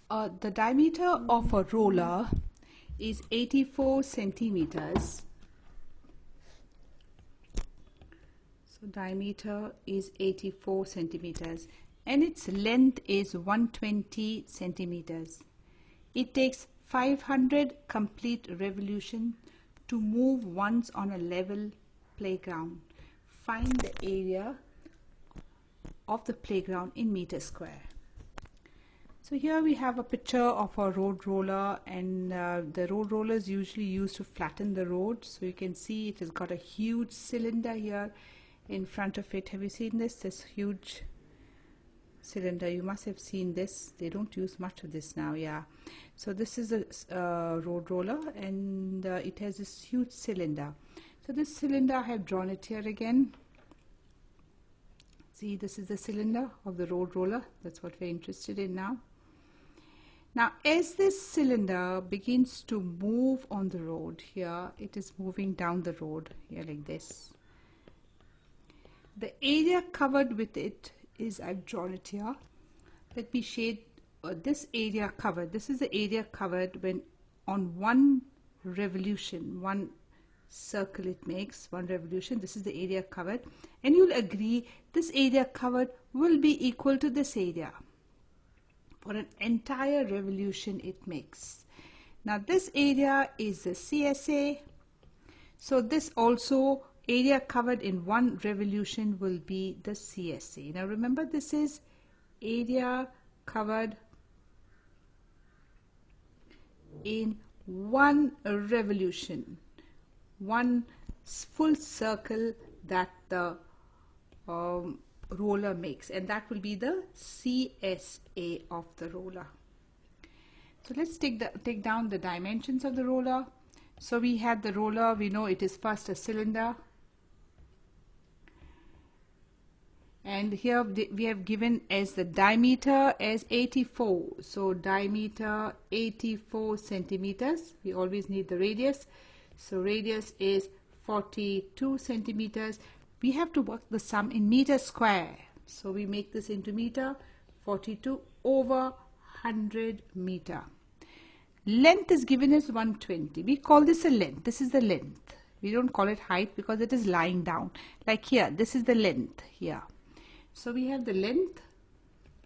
The diameter of a roller is 84 centimeters. So diameter is 84 centimeters and its length is 120 centimeters. It takes 500 complete revolutions to move once on a level playground. Find the area of the playground in meters square. So here we have a picture of a road roller, and the road roller is usually used to flatten the road. So you can see it has got a huge cylinder here in front of it. Have you seen this huge cylinder? You must have seen this. They don't use much of this now. Yeah, so this is a road roller, and it has this huge cylinder. So this cylinder, I have drawn it here again. See, this is the cylinder of the road roller. That's what we're interested in now. Now, as this cylinder begins to move on the road, here it is moving down the road here like this. The area covered with it is, I've drawn it here. Let me shade this area covered. This is the area covered when on one revolution, one circle it makes, one revolution. This is the area covered, and you'll agree this area covered will be equal to this area for an entire revolution it makes. Now this area is the CSA, so this also area covered in one revolution will be the CSA. Now remember, this is area covered in one revolution, one full circle that the roller makes, and that will be the CSA of the roller. So let's take down the dimensions of the roller. So we had the roller, we know it is first a cylinder, and here we have given as the diameter as 84. So diameter 84 centimeters. We always need the radius. So radius is 42 centimeters. We have to work the sum in meters square. So we make this into meter. 42 over 100 meter. Length is given as 120. We call this a length. This is the length. We don't call it height because it is lying down. Like here, this is the length here. So we have the length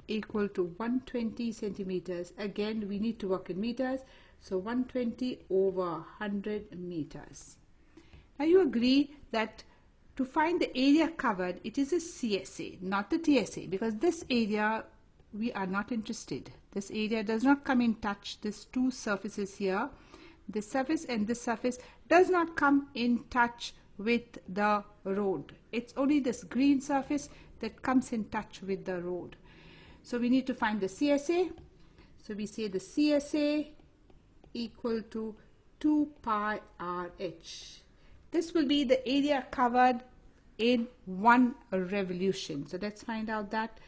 equal to 120 centimeters. Again, we need to work in meters. So 120 over 100 meters. Now you agree that to find the area covered, it is a CSA, not the TSA, because this area we are not interested. This area does not come in touch. These two surfaces here, this surface and this surface, does not come in touch with the road. It's only this green surface that comes in touch with the road. So we need to find the CSA. So we say the CSA equal to 2 pi RH. This will be the area covered in one revolution. So let's find out that.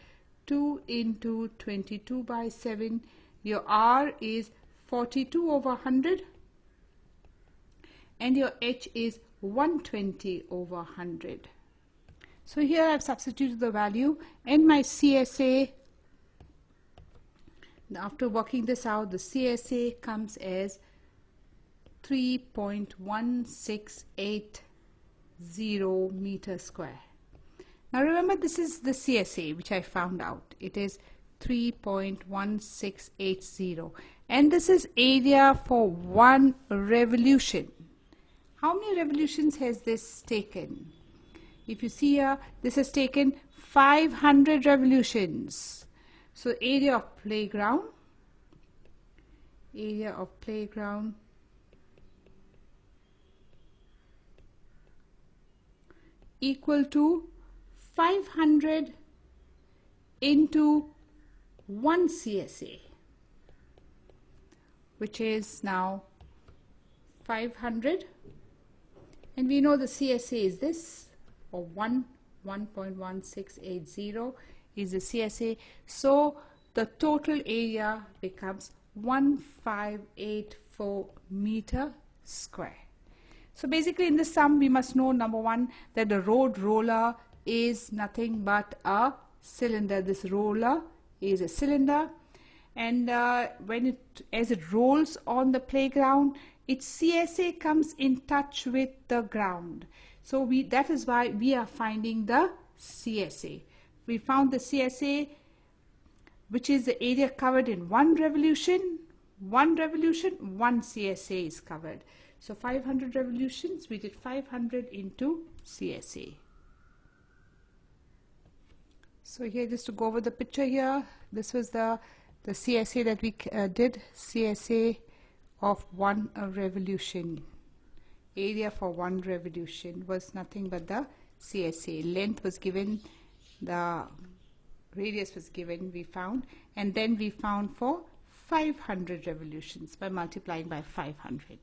2 into 22 by 7. Your R is 42 over 100. And your H is 120 over 100. So here I've substituted the value, and my CSA, after working this out, the CSA comes as 3.1680 meters square. Now remember, this is the CSA which I found out. It is 3.1680, and this is area for one revolution. How many revolutions has this taken? If you see here, this has taken 500 revolutions. So area of playground equal to 500 into 1 CSA, which is now 500, and we know the CSA is this, or 1.1680 is the CSA. So the total area becomes 1584 meter square. So basically in this sum we must know, number one, that the road roller is nothing but a cylinder. This roller is a cylinder, and as it rolls on the playground, its CSA comes in touch with the ground. So that is why we are finding the CSA. We found the CSA, which is the area covered in one revolution, one CSA is covered. So 500 revolutions, we did 500 into CSA. So here, just to go over the picture here, this was the CSA that we did, CSA of one revolution. Area for one revolution was nothing but the CSA. Length was given, the radius was given, we found, and then we found for 500 revolutions by multiplying by 500.